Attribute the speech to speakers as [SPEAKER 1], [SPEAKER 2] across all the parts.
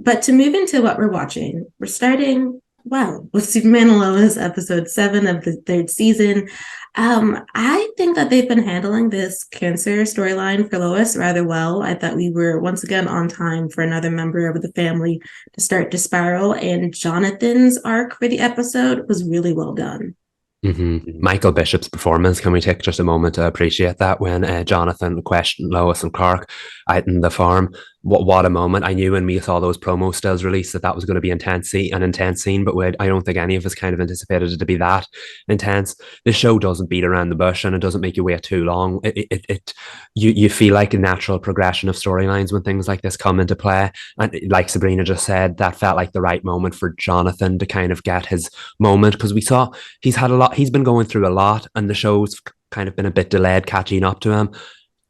[SPEAKER 1] But to move into what we're watching, we're starting with Superman and Lois, episode 7 of the third season. I think that they've been handling this cancer storyline for Lois rather well. I thought we were once again on time for another member of the family to start to spiral, and Jonathan's arc for the episode was really well done.
[SPEAKER 2] Michael Bishop's performance. Can we take just a moment to appreciate that when Jonathan questioned Lois and Clark out in the farm? What a moment! I knew when we saw those promo stills released that was going to be an intense scene, but I don't think any of us kind of anticipated it to be that intense. This show doesn't beat around the bush and it doesn't make you wait too long. You feel like a natural progression of storylines when things like this come into play. And like Sabrina just said, that felt like the right moment for Jonathan to kind of get his moment, because we saw he's been going through a lot and the show's kind of been a bit delayed catching up to him.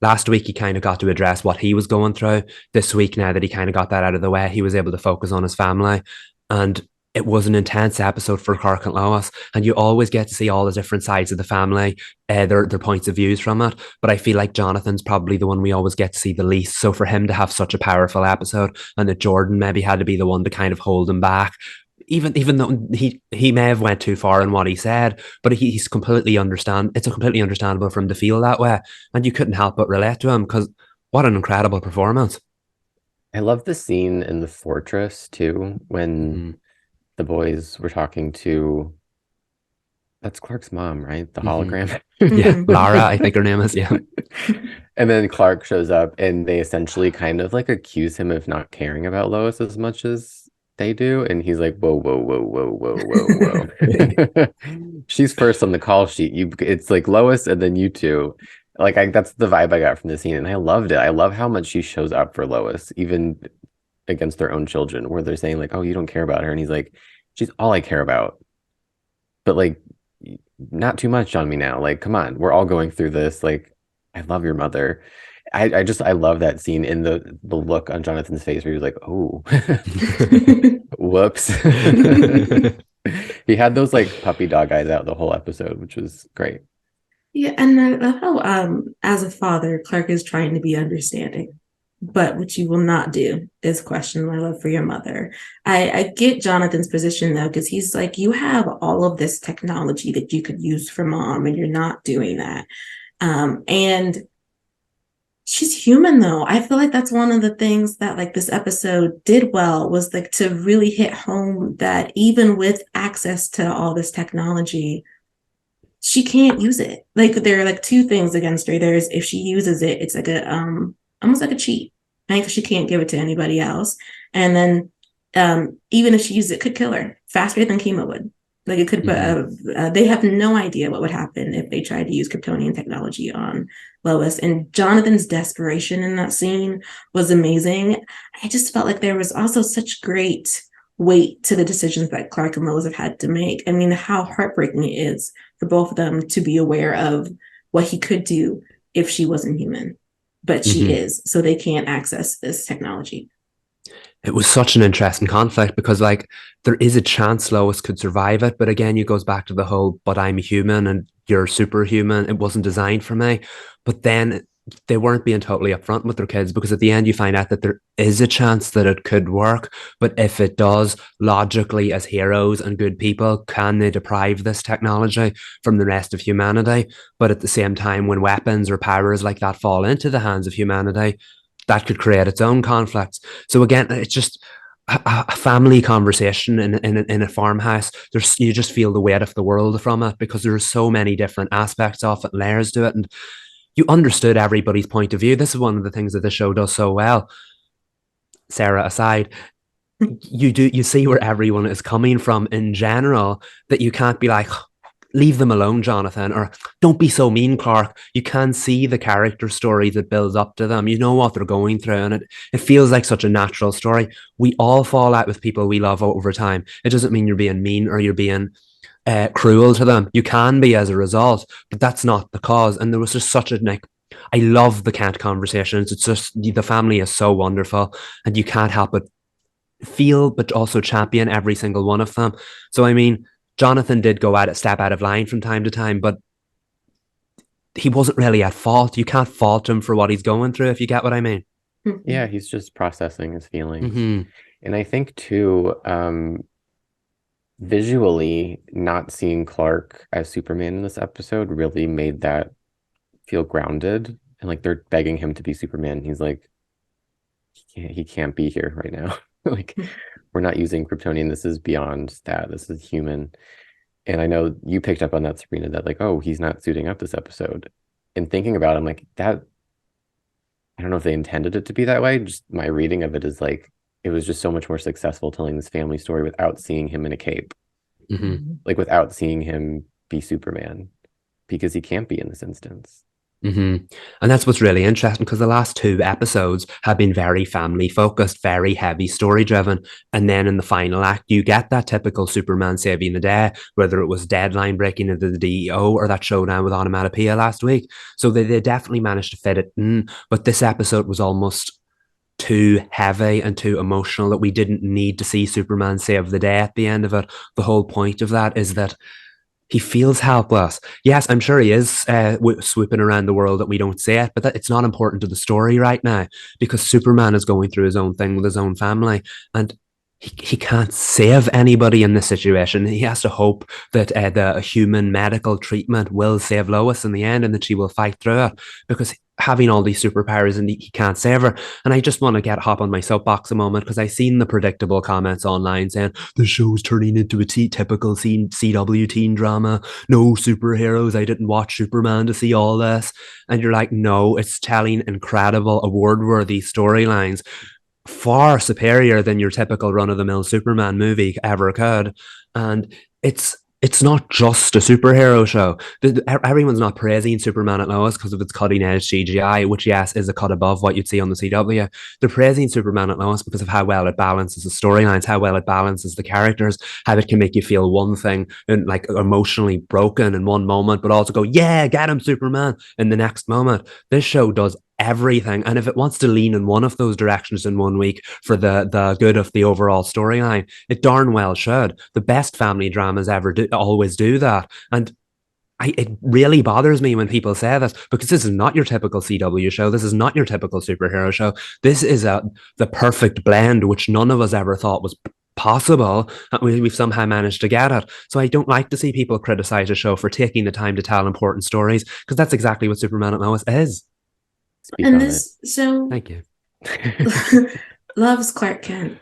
[SPEAKER 2] Last week, he kind of got to address what he was going through. This week, now that he kind of got that out of the way, he was able to focus on his family. And it was an intense episode for Clark and Lois. And you always get to see all the different sides of the family, their points of views from it. But I feel like Jonathan's probably the one we always get to see the least. So for him to have such a powerful episode, and that Jordan maybe had to be the one to kind of hold him back, even though he may have went too far in what he said, but it's completely understandable for him to feel that way, and you couldn't help but relate to him, because what an incredible performance.
[SPEAKER 3] I love the scene in the fortress too, when the boys were talking to, that's Clark's mom, right? The hologram.
[SPEAKER 2] Yeah, Lara, I think her name is. Yeah.
[SPEAKER 3] And then Clark shows up and they essentially kind of like accuse him of not caring about Lois as much as they do, and he's like, whoa, whoa, whoa, whoa, whoa, whoa, whoa. She's first on the call sheet. It's like Lois and then you two. Like, that's the vibe I got from the scene, and I loved it. I love how much she shows up for Lois, even against their own children, where they're saying like, oh, you don't care about her, and he's like, she's all I care about, but like, not too much on me now. Like, come on, we're all going through this. Like, I love your mother. I love that scene, in the look on Jonathan's face where he was like, oh, whoops. He had those like puppy dog eyes out the whole episode, which was great.
[SPEAKER 1] Yeah, and I love how as a father, Clark is trying to be understanding, but what you will not do is question my love for your mother. I get Jonathan's position though, because he's like, you have all of this technology that you could use for mom, and you're not doing that. And she's human though. I feel like that's one of the things that like this episode did well, was like to really hit home that even with access to all this technology, she can't use it. Like, there are like two things against her. There's, if she uses it, it's like a almost like a cheat. I think she can't give it to anybody else. And then even if she uses it, could kill her faster than chemo would. Like, it could, they have no idea what would happen if they tried to use Kryptonian technology on Lois. And Jonathan's desperation in that scene was amazing. I just felt like there was also such great weight to the decisions that Clark and Lois have had to make. I mean, how heartbreaking it is for both of them to be aware of what he could do if she wasn't human, but she is, so they can't access this technology.
[SPEAKER 2] It was such an interesting conflict, because like, there is a chance Lois could survive it, but again, it goes back to the whole, but I'm human and you're superhuman. It wasn't designed for me. But then they weren't being totally upfront with their kids, because at the end you find out that there is a chance that it could work. But if it does, logically, as heroes and good people, can they deprive this technology from the rest of humanity? But at the same time, when weapons or powers like that fall into the hands of humanity, that could create its own conflicts. So again, it's just a family conversation in a farmhouse. You just feel the weight of the world from it, because there are so many different aspects of it, layers to it, and you understood everybody's point of view. This is one of the things that the show does so well, Sarah aside. You see where everyone is coming from in general, that you can't be like, leave them alone, Jonathan, or don't be so mean, Clark. You can see the character story that builds up to them. You know what they're going through, and it feels like such a natural story. We all fall out with people we love over time. It doesn't mean you're being mean or you're being cruel to them. You can be as a result, but that's not the cause. And there was just such a like, I love the Kent conversations. It's just, the family is so wonderful, and you can't help but feel, but also champion every single one of them. So I mean, Jonathan did step out of line from time to time, but he wasn't really at fault. You can't fault him for what he's going through, if you get what I mean.
[SPEAKER 3] Yeah, he's just processing his feelings. And I think too, visually, not seeing Clark as Superman in this episode really made that feel grounded. And like they're begging him to be Superman. He's like, he can't be here right now. Like, we're not using Kryptonian. This is beyond that. This is human. And I know you picked up on that, Sabrina, that like, oh, he's not suiting up this episode. And thinking about it, I'm like, that, I don't know if they intended it to be that way. Just my reading of it is like, it was just so much more successful telling this family story without seeing him in a cape, like without seeing him be Superman, because he can't be in this instance.
[SPEAKER 2] And that's what's really interesting, because the last two episodes have been very family focused, very heavy story driven. And then in the final act, you get that typical Superman saving the day, whether it was Deadline breaking into the DEO or that showdown with Onomatopoeia last week. So they definitely managed to fit it in. But this episode was almost too heavy and too emotional that we didn't need to see Superman save the day at the end of it. The whole point of that is that he feels helpless. Yes, I'm sure he is swooping around the world that we don't see it, but it's not important to the story right now, because Superman is going through his own thing with his own family, and he can't save anybody in this situation. He has to hope that the human medical treatment will save Lois in the end, and that she will fight through it, because having all these superpowers and he can't save her. And I just want to hop on my soapbox a moment, because I seen the predictable comments online saying the show's turning into a typical CW teen drama. No superheroes. I didn't watch Superman to see all this. And you're like, no, it's telling incredible award-worthy storylines, far superior than your typical run-of-the-mill Superman movie ever could. And it's not just a superhero show. Everyone's not praising Superman at Lois because of its cutting-edge CGI, which, yes, is a cut above what you'd see on the CW. They're praising Superman at Lois because of how well it balances the storylines, how well it balances the characters, how it can make you feel one thing and like emotionally broken in one moment, but also go, yeah, get him, Superman, in the next moment. This show does everything, and if it wants to lean in one of those directions in one week for the good of the overall storyline, it darn well should. The best family dramas ever always do that. And it really bothers me when people say this, because this is not your typical CW show. This is not your typical superhero show. This is the perfect blend, which none of us ever thought was possible. We've somehow managed to get it. So I don't like to see people criticize a show for taking the time to tell important stories, because that's exactly what Superman and Lois is.
[SPEAKER 3] Speak
[SPEAKER 1] And
[SPEAKER 3] on
[SPEAKER 1] this, so
[SPEAKER 2] Thank you.
[SPEAKER 1] loves Clark Kent.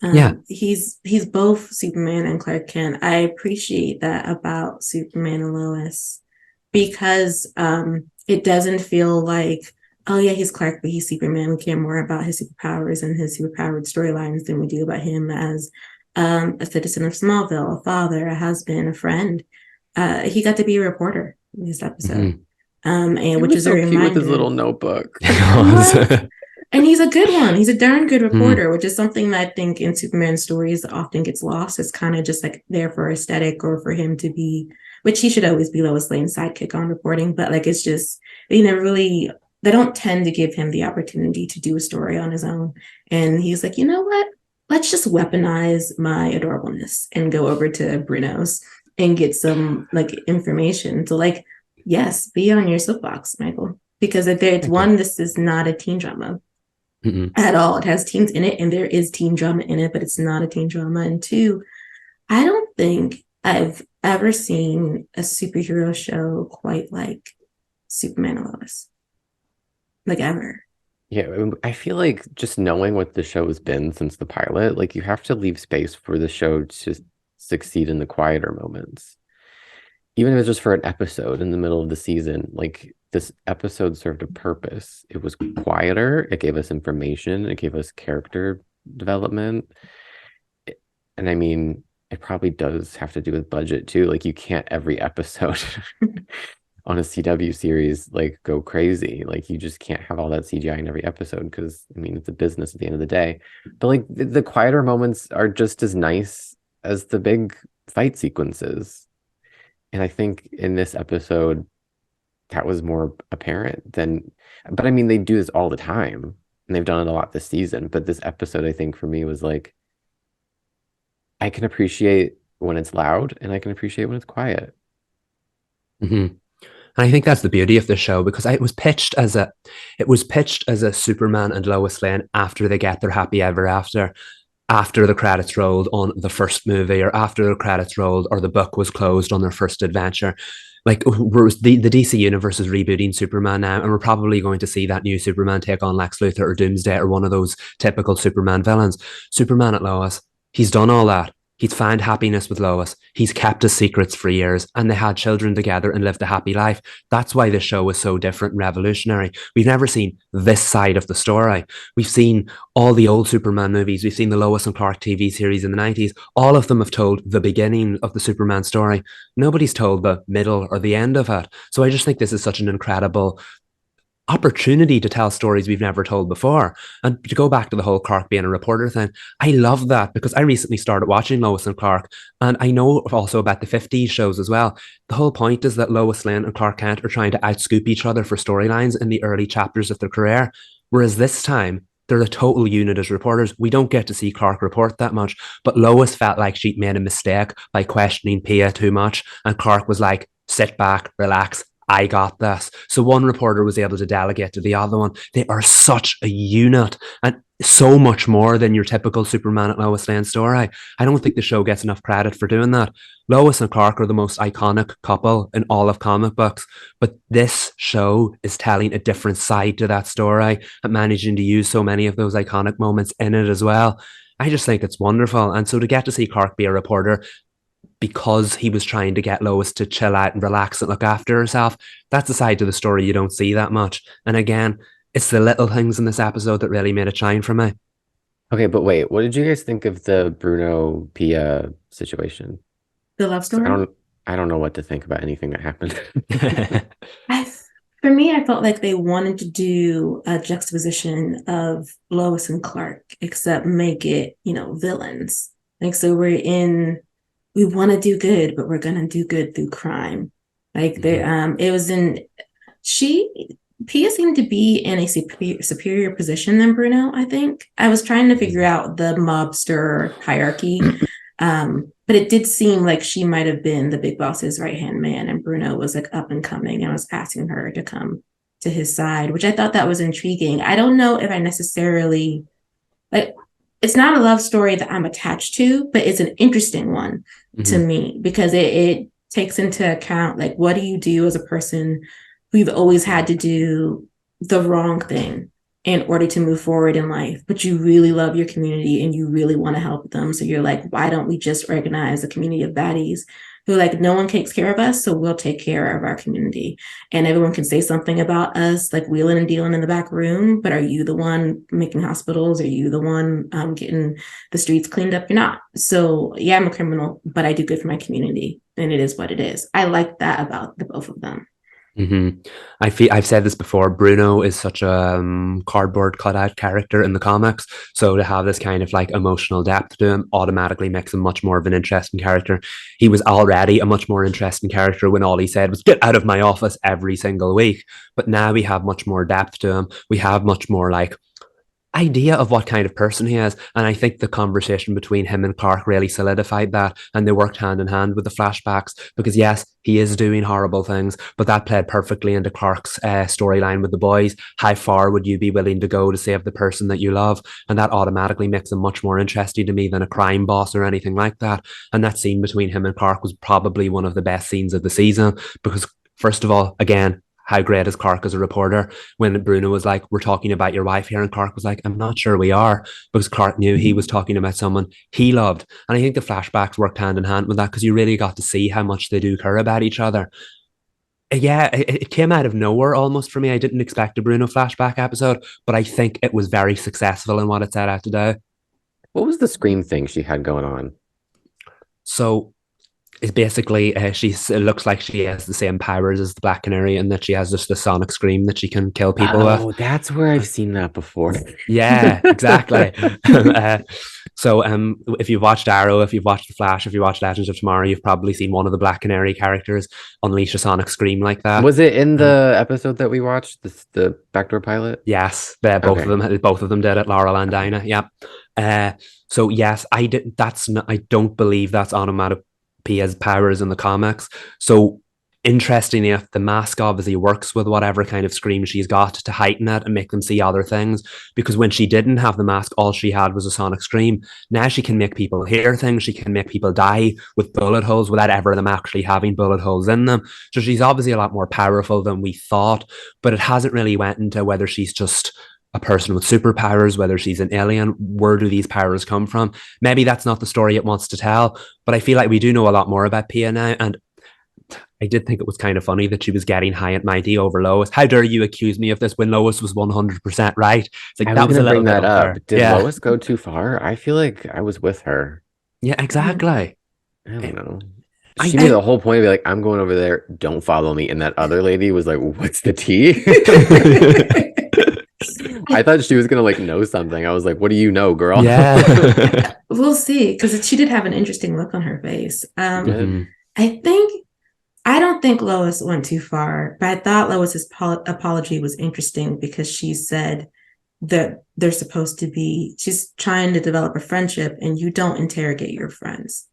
[SPEAKER 2] Yeah.
[SPEAKER 1] He's both Superman and Clark Kent. I appreciate that about Superman and Lois, because it doesn't feel like, oh yeah, he's Clark, but he's Superman. We care more about his superpowers and his superpowered storylines than we do about him as a citizen of Smallville, a father, a husband, a friend. He got to be a reporter in this episode. And which is
[SPEAKER 3] so
[SPEAKER 1] a
[SPEAKER 3] cute
[SPEAKER 1] reminder
[SPEAKER 3] with his little notebook.
[SPEAKER 1] And he's a good one. He's a darn good reporter, which is something that I think in Superman stories often gets lost. It's kind of just like there for aesthetic, or for him to be, which he should always be Lois Lane's sidekick on reporting. But like, it's just, they don't tend to give him the opportunity to do a story on his own. And he's like, you know what? Let's just weaponize my adorableness and go over to Bruno's and get some like information. So like, yes, be on your soapbox, Michael, because this is not a teen drama at all. It has teens in it, and there is teen drama in it, but it's not a teen drama. And two, I don't think I've ever seen a superhero show quite like Superman and Lois, like ever.
[SPEAKER 3] Yeah, I feel like just knowing what the show has been since the pilot, like you have to leave space for the show to succeed in the quieter moments. Even if it's just for an episode in the middle of the season, like this episode served a purpose. It was quieter. It gave us information. It gave us character development. And I mean, it probably does have to do with budget too. Like you can't every episode on a CW series like go crazy. Like you just can't have all that CGI in every episode, because I mean, it's a business at the end of the day. But like the quieter moments are just as nice as the big fight sequences. And I think in this episode, that was more apparent than, but I mean, they do this all the time, and they've done it a lot this season. But this episode, I think for me was like, I can appreciate when it's loud and I can appreciate when it's quiet.
[SPEAKER 2] And I think that's the beauty of the show because it was pitched as a Superman and Lois Lane after they get their happy ever after the credits rolled on the first movie or after the credits rolled or the book was closed on their first adventure. Like the DC universe is rebooting Superman now, and we're probably going to see that new Superman take on Lex Luthor or Doomsday or one of those typical Superman villains. Superman at Lois, he's done all that. He's found happiness with Lois. He's kept his secrets for years, and they had children together and lived a happy life. That's why this show is so different and revolutionary. We've never seen this side of the story. We've seen all the old Superman movies. We've seen the Lois and Clark TV series in the 90s. All of them have told the beginning of the Superman story. Nobody's told the middle or the end of it. So I just think this is such an incredible opportunity to tell stories we've never told before. And to go back to the whole Clark being a reporter thing, I love that because I recently started watching Lois and Clark, and I know also about the 50s shows as well. The whole point is that Lois Lane and Clark Kent are trying to outscoop each other for storylines in the early chapters of their career. Whereas this time, they're a total unit as reporters. We don't get to see Clark report that much, but Lois felt like she'd made a mistake by questioning Pia too much. And Clark was like, sit back, relax, I got this. So one reporter was able to delegate to the other one. They are such a unit and so much more than your typical Superman and Lois Lane story. I don't think the show gets enough credit for doing that. Lois and Clark are the most iconic couple in all of comic books, but this show is telling a different side to that story and managing to use so many of those iconic moments in it as well. I just think it's wonderful. And so to get to see Clark be a reporter because he was trying to get Lois to chill out and relax and look after herself. That's a side to the story you don't see that much. And again, it's the little things in this episode that really made it shine for me.
[SPEAKER 3] Okay, but wait, what did you guys think of the Bruno Pia situation?
[SPEAKER 1] The love
[SPEAKER 3] 'Cause I
[SPEAKER 1] story.
[SPEAKER 3] don't know what to think about anything that happened.
[SPEAKER 1] I, for me, I felt like they wanted to do a juxtaposition of Lois and Clark, except make it, villains. Like, so we want to do good, but we're gonna do good through crime. Like it was Pia seemed to be in a superior position than Bruno. I think I was trying to figure out the mobster hierarchy, but it did seem like she might have been the big boss's right hand man, and Bruno was like up and coming and was asking her to come to his side, which I thought that was intriguing. I don't know if I necessarily like. It's not a love story that I'm attached to, but it's an interesting one to me because it takes into account like what do you do as a person who you've always had to do the wrong thing in order to move forward in life, but you really love your community and you really want to help them. So you're like, why don't we just organize a community of baddies who like, no one takes care of us, so we'll take care of our community. And everyone can say something about us, like wheeling and dealing in the back room, but are you the one making hospitals? Are you the one getting the streets cleaned up? You're not. So yeah, I'm a criminal, but I do good for my community, and it is what it is. I like that about the both of them.
[SPEAKER 2] I've said this before. Bruno is such a cardboard cutout character in the comics, so to have this kind of like emotional depth to him automatically makes him much more of an interesting character. He was already a much more interesting character when all he said was "get out of my office" every single week, but now we have much more depth to him. We have much more like idea of what kind of person he is. And I think the conversation between him and Clark really solidified that. And they worked hand in hand with the flashbacks because, yes, he is doing horrible things, but that played perfectly into Clark's storyline with the boys. How far would you be willing to go to save the person that you love? And that automatically makes him much more interesting to me than a crime boss or anything like that. And that scene between him and Clark was probably one of the best scenes of the season because, first of all, again, how great is Clark as a reporter? When Bruno was like, we're talking about your wife here, and Clark was like, I'm not sure we are, because Clark knew he was talking about someone he loved. And I think the flashbacks worked hand in hand with that because you really got to see how much they do care about each other. Yeah, it came out of nowhere almost for me. I didn't expect a Bruno flashback episode, but I think it was very successful in what it set out to do.
[SPEAKER 3] What was the scream thing she had going on?
[SPEAKER 2] So is basically it looks like she has the same powers as the Black Canary and that she has just the sonic scream that she can kill people with.
[SPEAKER 3] Oh, that's where I've seen that before.
[SPEAKER 2] Yeah, exactly. So if you've watched Arrow, if you've watched The Flash, if you watched Legends of Tomorrow, you've probably seen one of the Black Canary characters unleash a sonic scream like that.
[SPEAKER 3] Was it in the episode that we watched, the backdoor pilot?
[SPEAKER 2] Yes, both of them did it. Laurel and Dinah. Yeah. So yes, I did. I don't believe that's onomatopoeia's powers in the comics. So interestingly enough, the mask obviously works with whatever kind of scream she's got to heighten it and make them see other things. Because when she didn't have the mask, all she had was a sonic scream. Now she can make people hear things. She can make people die with bullet holes without ever them actually having bullet holes in them. So she's obviously a lot more powerful than we thought, but it hasn't really went into whether she's just a person with superpowers, whether she's an alien, where do these powers come from? Maybe that's not the story it wants to tell, but I feel like we do know a lot more about Pia now. And I did think it was kind of funny that she was getting high and mighty over Lois. How dare you accuse me of this when Lois was 100% right? It's like
[SPEAKER 3] I was
[SPEAKER 2] that was
[SPEAKER 3] gonna
[SPEAKER 2] a little
[SPEAKER 3] bring
[SPEAKER 2] bit
[SPEAKER 3] that up.
[SPEAKER 2] unfair.
[SPEAKER 3] Did
[SPEAKER 2] Yeah.
[SPEAKER 3] Lois go too far? I feel like I was with her.
[SPEAKER 2] Yeah, exactly.
[SPEAKER 3] I don't know.
[SPEAKER 2] I
[SPEAKER 3] She made the whole point of be like, I'm going over there, don't follow me. And that other lady was like, what's the tea? I thought she was gonna like know something. I was like, what do you know, girl?
[SPEAKER 2] Yeah.
[SPEAKER 1] We'll see, because she did have an interesting look on her face.
[SPEAKER 2] Mhm.
[SPEAKER 1] I don't think Lois went too far, but I thought Lois's apology was interesting because she said that they're supposed to be, she's trying to develop a friendship and you don't interrogate your friends.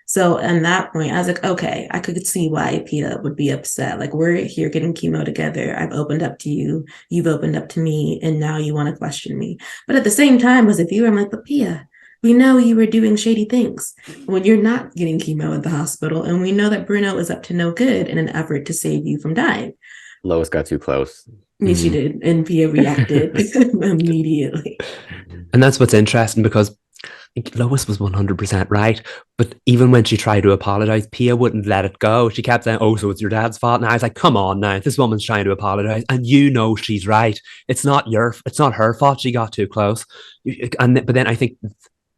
[SPEAKER 1] So at that point, I was like, okay, I could see why Pia would be upset. Like, we're here getting chemo together. I've opened up to you. You've opened up to me. And now you want to question me. But at the same time, as a viewer, I'm like, but Pia, we know you were doing shady things when you're not getting chemo at the hospital. And we know that Bruno is up to no good in an effort to save you from dying.
[SPEAKER 3] Lois got too close.
[SPEAKER 1] She did. And Pia reacted immediately.
[SPEAKER 2] And that's what's interesting because Lois was 100% right. But even when she tried to apologize, Pia wouldn't let it go. She kept saying, oh, so it's your dad's fault. And I was like, come on now, this woman's trying to apologize. And you know she's right. It's not her fault she got too close. But then I think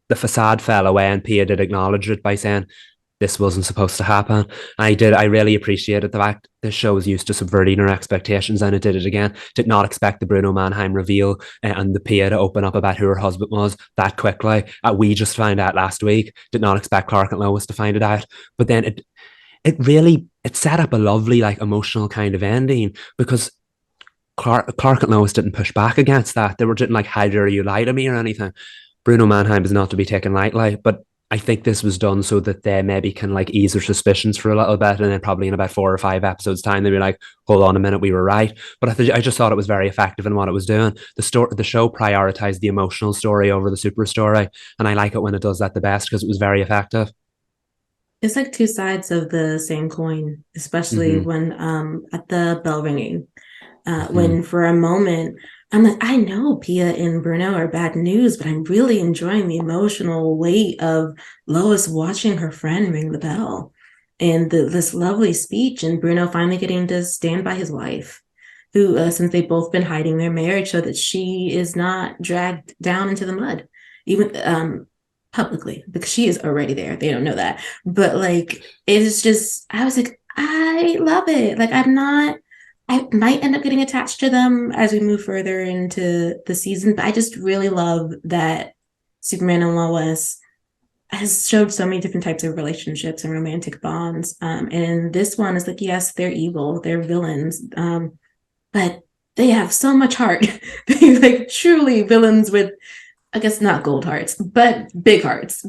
[SPEAKER 2] the facade fell away and Pia did acknowledge it by saying, this wasn't supposed to happen. I really appreciated the fact this show was used to subverting our expectations and it did it again. Did not expect the Bruno Mannheim reveal and the Pia to open up about who her husband was that quickly. We just found out last week. Did not expect Clark and Lois to find it out. But then it set up a lovely, like, emotional kind of ending because Clark and Lois didn't push back against that. They were just like, how dare you lie to me or anything. Bruno Mannheim is not to be taken lightly, but I think this was done so that they maybe can like ease their suspicions for a little bit, and then probably in about 4 or 5 episodes' time they'll be like, "Hold on a minute, we were right." But I just thought it was very effective in what it was doing. The show prioritized the emotional story over the super story, and I like it when it does that the best because it was very effective.
[SPEAKER 1] It's like two sides of the same coin, especially when at the bell ringing, when for a moment I'm like, I know Pia and Bruno are bad news, but I'm really enjoying the emotional weight of Lois watching her friend ring the bell and this lovely speech, and Bruno finally getting to stand by his wife, who, since they've both been hiding their marriage so that she is not dragged down into the mud, even publicly, because she is already there. They don't know that. But like, it's just, I was like, I love it. Like, I might end up getting attached to them as we move further into the season, but I just really love that Superman and Lois has showed so many different types of relationships and romantic bonds. And this one is like, yes, they're evil, they're villains, but they have so much heart. They're like truly villains with, I guess, not gold hearts, but big hearts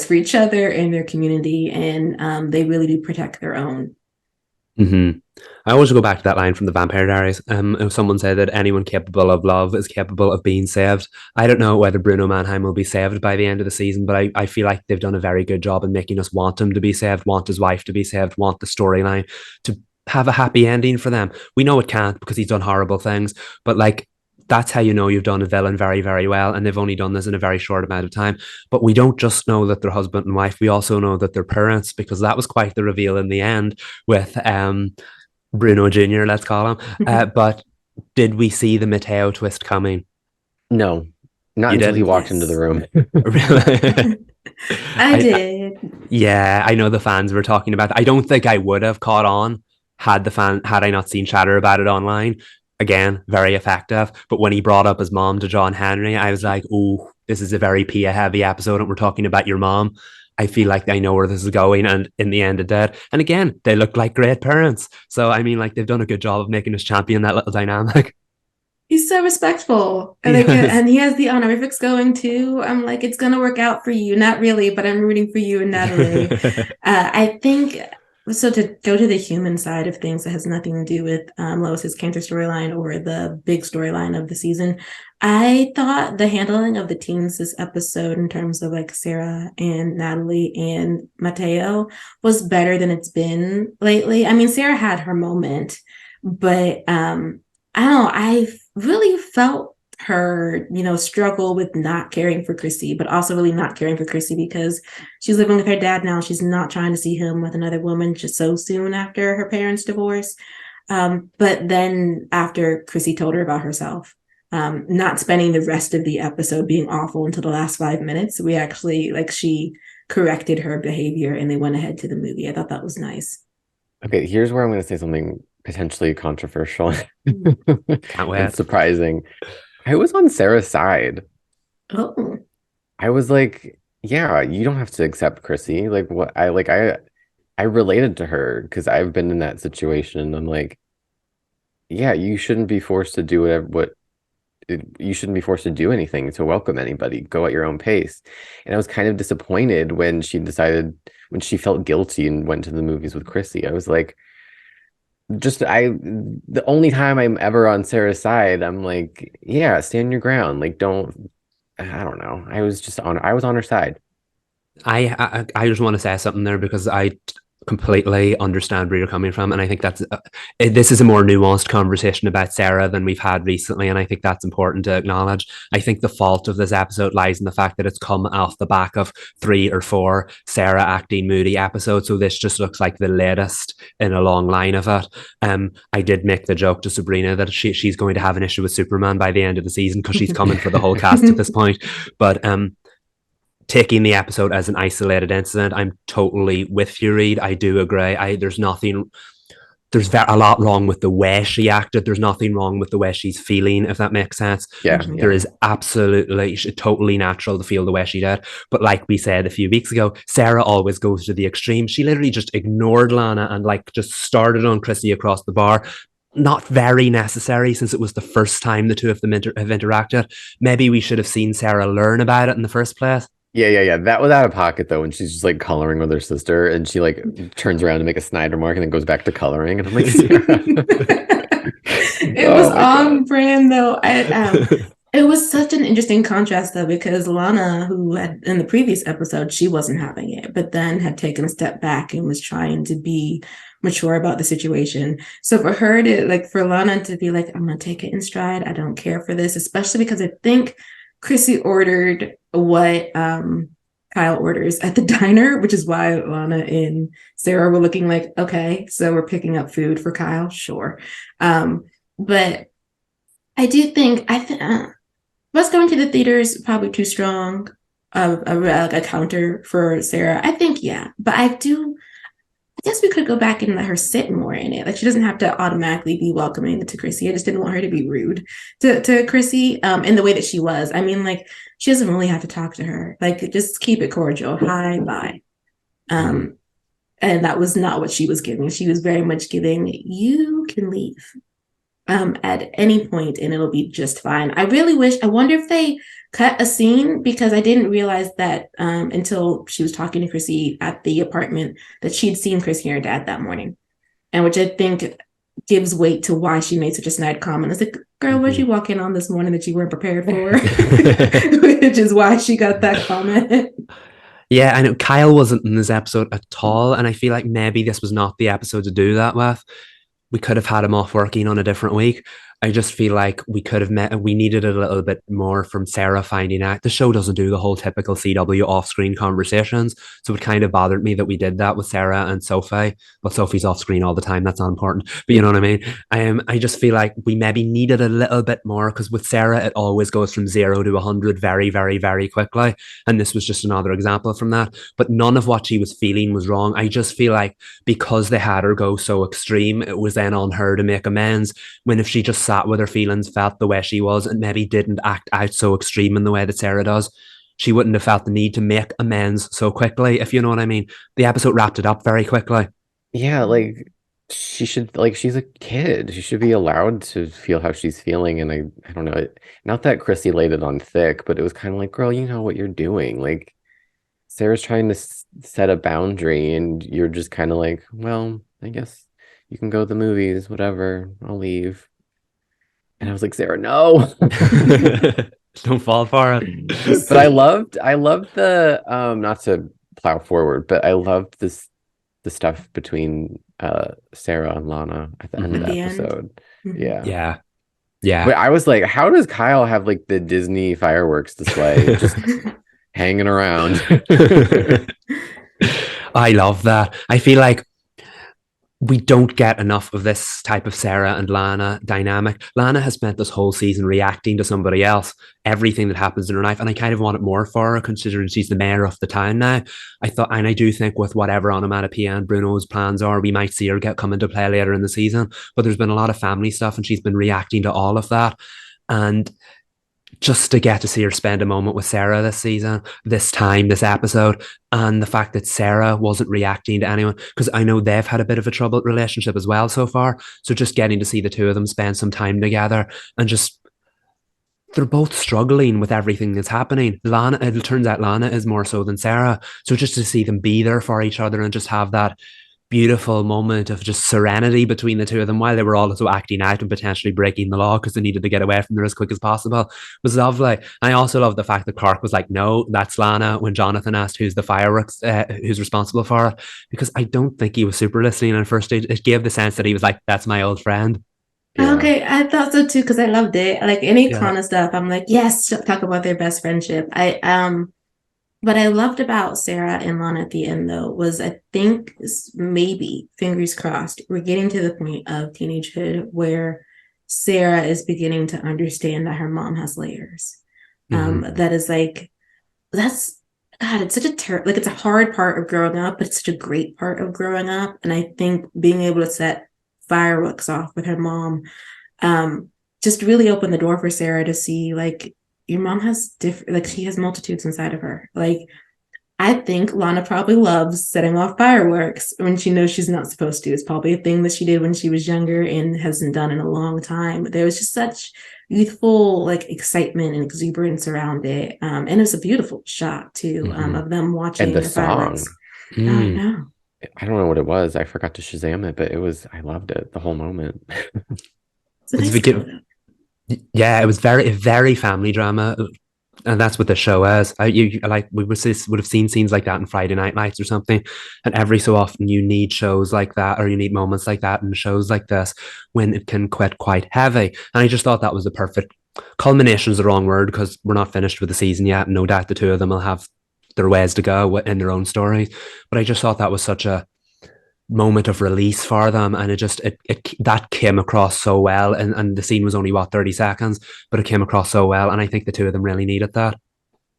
[SPEAKER 1] for each other and their community. And they really do protect their own.
[SPEAKER 2] I always go back to that line from the Vampire Diaries. Someone said that anyone capable of love is capable of being saved. I don't know whether Bruno Mannheim will be saved by the end of the season, but I feel like they've done a very good job in making us want him to be saved, want his wife to be saved, want the storyline to have a happy ending for them. We know it can't because he's done horrible things, but like, that's how you know you've done a villain very, very well. And they've only done this in a very short amount of time. But we don't just know that they're husband and wife. We also know that they're parents, because that was quite the reveal in the end with Bruno Jr., let's call him. But did we see the Mateo twist coming?
[SPEAKER 3] No, not until he walked into the room.
[SPEAKER 2] Really?
[SPEAKER 1] I did.
[SPEAKER 2] Yeah, I know the fans were talking about that. I don't think I would have caught on had I not seen chatter about it online. Again, very effective. But when he brought up his mom to John Henry, I was like, oh, this is a very Pia heavy episode and we're talking about your mom. I feel like I know where this is going, and in the end it did. And again, they look like great parents. So I mean, like, they've done a good job of making us champion that little dynamic.
[SPEAKER 1] He's so respectful, and and he has the honorifics going too. I'm like, it's gonna work out for you. Not really, but I'm rooting for you and Natalie. I think So to go to the human side of things that has nothing to do with Lois's cancer storyline or the big storyline of the season, I thought the handling of the teams this episode in terms of like Sarah and Natalie and Mateo was better than it's been lately. I mean, Sarah had her moment, but I don't know, I really felt her, struggle with not caring for Chrissy, but also really not caring for Chrissy because she's living with her dad now. She's not trying to see him with another woman just so soon after her parents' divorce. But then after Chrissy told her about herself, not spending the rest of the episode being awful until the last 5 minutes, we actually she corrected her behavior and they went ahead to the movie. I thought that was nice.
[SPEAKER 3] Okay, here's where I'm going to say something potentially controversial
[SPEAKER 2] Can't
[SPEAKER 3] and
[SPEAKER 2] wait.
[SPEAKER 3] surprising. I was on Sarah's side.
[SPEAKER 1] Oh,
[SPEAKER 3] I was like, yeah, you don't have to accept Chrissy. Like what I related to her because I've been in that situation. I'm like, yeah, you shouldn't be forced to do you shouldn't be forced to do anything to welcome anybody. Go at your own pace. And I was kind of disappointed when she felt guilty and went to the movies with Chrissy. I was like, the only time I'm ever on Sarah's side, I'm like, yeah, stand your ground. Like, I don't know. I was on her side.
[SPEAKER 2] I just want to say something there because I completely understand where you're coming from, and I think this is a more nuanced conversation about Sarah than we've had recently, and I think that's important to acknowledge. I think the fault of this episode lies in the fact that it's come off the back of 3 or 4 Sarah acting moody episodes, so this just looks like the latest in a long line of it. I did make the joke to Sabrina that she's going to have an issue with Superman by the end of the season because she's coming for the whole cast at this point, but taking the episode as an isolated incident, I'm totally with you, Reed. I do agree. There's nothing. There's a lot wrong with the way she acted. There's nothing wrong with the way she's feeling, if that makes sense.
[SPEAKER 3] Yeah,
[SPEAKER 1] mhm.
[SPEAKER 3] yeah.
[SPEAKER 2] There is absolutely totally natural to feel the way she did. But like we said a few weeks ago, Sarah always goes to the extreme. She literally just ignored Lana and just started on Chrissy across the bar. Not very necessary since it was the first time the two of them have interacted. Maybe we should have seen Sarah learn about it in the first place.
[SPEAKER 3] Yeah, yeah, yeah. That was out of pocket though, when she's just like coloring with her sister and she like turns around to make a Snyder mark and then goes back to coloring. And I'm like, Sarah.
[SPEAKER 1] It was
[SPEAKER 3] Oh my God.
[SPEAKER 1] on brand though. It was such an interesting contrast though, because Lana, who had in the previous episode, she wasn't having it, but then had taken a step back and was trying to be mature about the situation. So for her to for Lana to be like, I'm gonna take it in stride. I don't care for this, especially because I think Chrissy ordered what Kyle orders at the diner, which is why Lana and Sarah were looking like, okay, so we're picking up food for Kyle, sure. But I do think us going to the theater is probably too strong of a counter for Sarah. I think yeah, but I guess we could go back and let her sit more in it. Like she doesn't have to automatically be welcoming to Chrissy. I just didn't want her to be rude to Chrissy in the way that she was. I mean, she doesn't really have to talk to her. Just keep it cordial. Hi, bye. And that was not what she was giving. She was very much giving, you can leave at any point and it'll be just fine. I wonder if they cut a scene because I didn't realize that until she was talking to Chrissy at the apartment that she'd seen Chrissy and her dad that morning. And which I think gives weight to why she made such a snide comment. I was like, girl, what'd you walk in on this morning that you weren't prepared for? Which is why she got that comment.
[SPEAKER 2] Yeah, I know Kyle wasn't in this episode at all, and I feel like maybe this was not the episode to do that with. We could have had him off working on a different week. I just feel like we could have we needed a little bit more from Sarah finding out. The show doesn't do the whole typical CW off-screen conversations. So it kind of bothered me that we did that with Sarah and Sophie. But Sophie's off-screen all the time. That's not important. But you know what I mean? I just feel like we maybe needed a little bit more because with Sarah, it always goes from 0 to 100 very, very, very quickly. And this was just another example from that. But none of what she was feeling was wrong. I just feel like because they had her go so extreme, it was then on her to make amends. When if she just sat with her feelings, felt the way she was, and maybe didn't act out so extreme in the way that Sarah does, she wouldn't have felt the need to make amends so quickly, if you know what I mean. The episode wrapped it up very quickly.
[SPEAKER 3] Yeah, she should she's a kid. She should be allowed to feel how she's feeling. And I don't know. Not that Chrissy laid it on thick, but it was kind of like, girl, you know what you're doing. Sarah's trying to set a boundary, and you're just kind of like, well, I guess you can go to the movies, whatever. I'll leave. And I was like, Sarah, no.
[SPEAKER 2] Don't fall for
[SPEAKER 3] But
[SPEAKER 2] it.
[SPEAKER 3] I loved the not to plow forward, but I loved the stuff between Sarah and Lana at the end of
[SPEAKER 1] At
[SPEAKER 3] the
[SPEAKER 2] Mhm.
[SPEAKER 1] the end.
[SPEAKER 3] episode.
[SPEAKER 1] Mhm.
[SPEAKER 3] Yeah.
[SPEAKER 2] Yeah. Yeah.
[SPEAKER 3] But I was like, how does Kyle have like the Disney fireworks display just hanging around?
[SPEAKER 2] I love that. I feel like we don't get enough of this type of Sarah and Lana dynamic. Lana has spent this whole season reacting to somebody else, everything that happens in her life. And I kind of want it more for her, considering she's the mayor of the town now. I thought, and I do think with whatever Onomatopoeia and Bruno's plans are, we might see her come into play later in the season. But there's been a lot of family stuff, and she's been reacting to all of that. And just to get to see her spend a moment with Sarah this season, this time, this episode, and the fact that Sarah wasn't reacting to anyone, because I know they've had a bit of a troubled relationship as well so far. So just getting to see the two of them spend some time together and just they're both struggling with everything that's happening. Lana, it turns out Lana is more so than Sarah. So just to see them be there for each other and just have that beautiful moment of just serenity between the two of them while they were also acting out and potentially breaking the law because they needed to get away from there as quick as possible was lovely. I also love the fact that Clark was like, no, that's Lana, when Jonathan asked who's the fireworks, who's responsible for it, because I don't think he was super listening at first. It gave the sense that he was like, that's my old friend.
[SPEAKER 3] Yeah.
[SPEAKER 1] Okay, I thought so too because I loved it. Like any
[SPEAKER 2] Yeah.
[SPEAKER 1] kind of stuff, I'm like, yes, talk about their best friendship. What I loved about Sarah and Lana at the end though was I think maybe fingers crossed we're getting to the point of teenagehood where Sarah is beginning to understand that her mom has layers.
[SPEAKER 2] Mm-hmm.
[SPEAKER 1] That is like that's God. It's such a like it's a hard part of growing up, but it's such a great part of growing up. And I think being able to set fireworks off with her mom um just really opened the door for Sarah to see like your mom has different like she has multitudes inside of her. Like I think Lana probably loves setting off fireworks when she knows she's not supposed to. It's probably a thing that she did when she was younger and hasn't done in a long time. There was just such youthful like excitement and exuberance around it. And it was a beautiful shot too,
[SPEAKER 2] Mm-hmm.
[SPEAKER 1] of them
[SPEAKER 3] And
[SPEAKER 1] watching
[SPEAKER 3] the
[SPEAKER 1] the fireworks.
[SPEAKER 3] song,
[SPEAKER 1] Oh, I
[SPEAKER 2] Mm.
[SPEAKER 1] know.
[SPEAKER 3] I don't know what it was. I forgot to Shazam it, but I loved it the whole moment.
[SPEAKER 1] It's a
[SPEAKER 2] It's
[SPEAKER 1] nice
[SPEAKER 2] a,
[SPEAKER 1] color.
[SPEAKER 2] yeah, it was very family drama, and that's what the show is. You like we would have seen scenes like that in Friday Night Lights or something, and every so often you need shows like that or you need moments like that in shows like this when it can get quite heavy. And I just thought that was the perfect culmination is the wrong word because we're not finished with the season yet. No doubt the two of them will have their ways to go in their own stories, but I just thought that was such a moment of release for them, and it that came across so well, and the scene was only what 30 seconds, but it came across so well, and I think the two of them really needed that.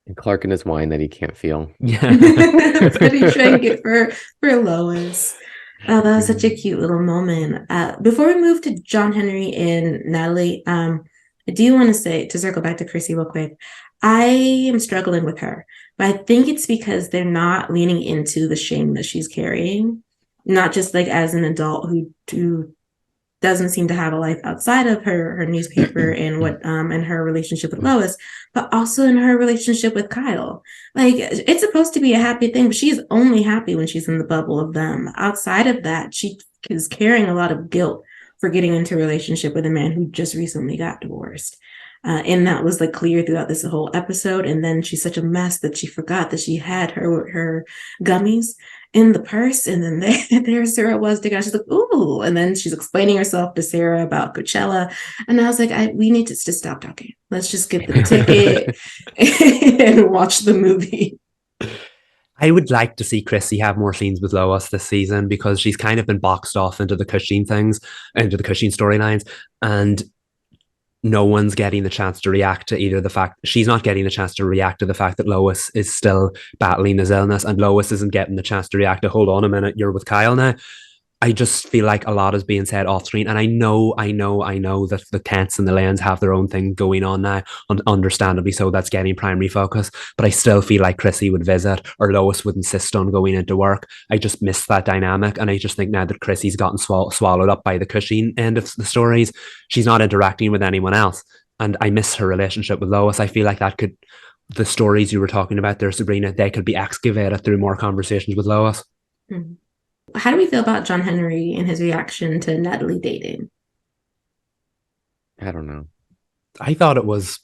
[SPEAKER 3] And Clark and his wine that he can't feel.
[SPEAKER 2] Yeah.
[SPEAKER 1] That's what he tried to get for Lois. Oh, that was such a cute little moment. Before we move to John Henry and Natalie, I do want to say to circle back to Chrissy real quick. I am struggling with her, but I think it's because they're not leaning into the shame that she's carrying, not just like as an adult who doesn't seem to have a life outside of her newspaper and what and her relationship with Lois, but also in her relationship with Kyle. Like it's supposed to be a happy thing, but she's only happy when she's in the bubble of them. Outside of that, she is carrying a lot of guilt for getting into a relationship with a man who just recently got divorced. And that was like clear throughout this whole episode. And then she's such a mess that she forgot that she had her gummies in the purse. And then there Sarah was digging out. She's like, ooh. And then she's explaining herself to Sarah about Coachella. And I was like, we need to just stop talking. Let's just get the ticket and watch the movie.
[SPEAKER 2] I would like to see Chrissy have more scenes with Lois this season because she's kind of been boxed off into the Cushing things, into the Cushing storylines, and no one's getting the chance to react to either the fact she's not getting the chance to react to the fact that Lois is still battling his illness, and Lois isn't getting the chance to react to, hold on a minute, you're with Kyle now. I just feel like a lot is being said off screen, and I know that the Kents and the Lanes have their own thing going on now, understandably so. That's getting primary focus, but I still feel like Chrissy would visit or Lois would insist on going into work. I just miss that dynamic, and I just think now that Chrissy's gotten swallowed up by the Cushing end of the stories, she's not interacting with anyone else, and I miss her relationship with Lois. I feel like the stories you were talking about there, Sabrina, they could be excavated through more conversations with Lois.
[SPEAKER 1] Mhm. How do we feel about John Henry and his reaction to Natalie dating?
[SPEAKER 3] I don't know.
[SPEAKER 2] I thought it was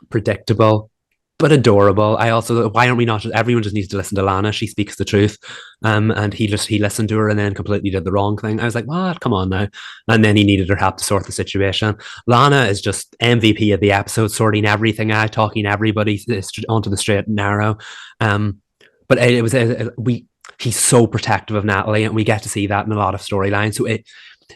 [SPEAKER 2] predictable, but adorable. I also, why don't we not just, everyone just needs to listen to Lana. She speaks the truth. And he listened to her and then completely did the wrong thing. I was like, what? Come on now. And then he needed her help to sort the situation. Lana is just MVP of the episode, sorting everything out, talking everybody onto the straight and narrow. But it was, he's so protective of Natalie, and we get to see that in a lot of storylines. So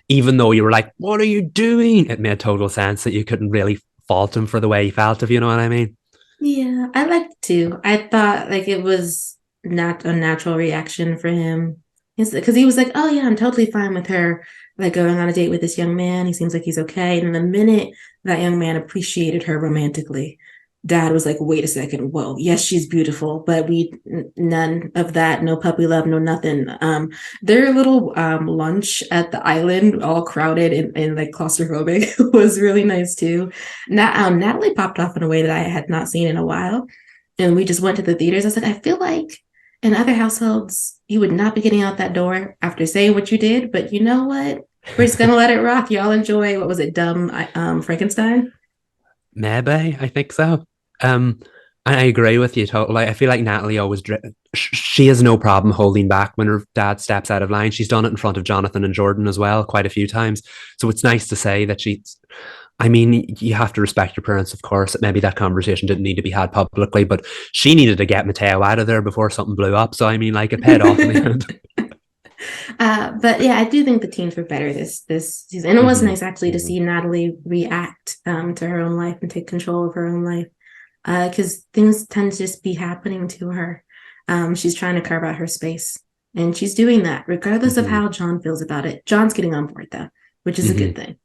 [SPEAKER 2] even though you were like, what are you doing? It made total sense that you couldn't really fault him for the way he felt, if you know what I mean.
[SPEAKER 1] Yeah, I liked it too. I thought like it was not a natural reaction for him. Because he was like, oh yeah, I'm totally fine with her like going on a date with this young man. He seems like he's okay. And the minute that young man appreciated her romantically, Dad was like, wait a second, whoa, yes, she's beautiful, but none of that, no puppy love, no nothing. Their little lunch at the island, all crowded and like claustrophobic, was really nice too. Now, Natalie popped off in a way that I had not seen in a while, and we just went to the theaters. I was like, I feel like in other households, you would not be getting out that door after saying what you did, but you know what? We're just gonna let it rock. Y'all enjoy, what was it, dumb Frankenstein?
[SPEAKER 2] Maybe, I think so. Um, and I agree with you totally. I feel like Natalie always she has no problem holding back when her dad steps out of line. She's done it in front of Jonathan and Jordan as well, quite a few times. So it's nice to say that she's. I mean, you have to respect your parents, of course. Maybe that conversation didn't need to be had publicly, but she needed to get Mateo out of there before something blew up. So I mean, like, it paid off in the end.
[SPEAKER 1] But yeah, I do think the teens were better this season, and it was
[SPEAKER 3] Mm-hmm.
[SPEAKER 1] nice actually to see Natalie react to her own life and take control of her own life, because things tend to just be happening to her. She's trying to carve out her space, and she's doing that regardless of
[SPEAKER 3] Mm-hmm.
[SPEAKER 1] how John feels about it. John's getting on board though, which is a good thing.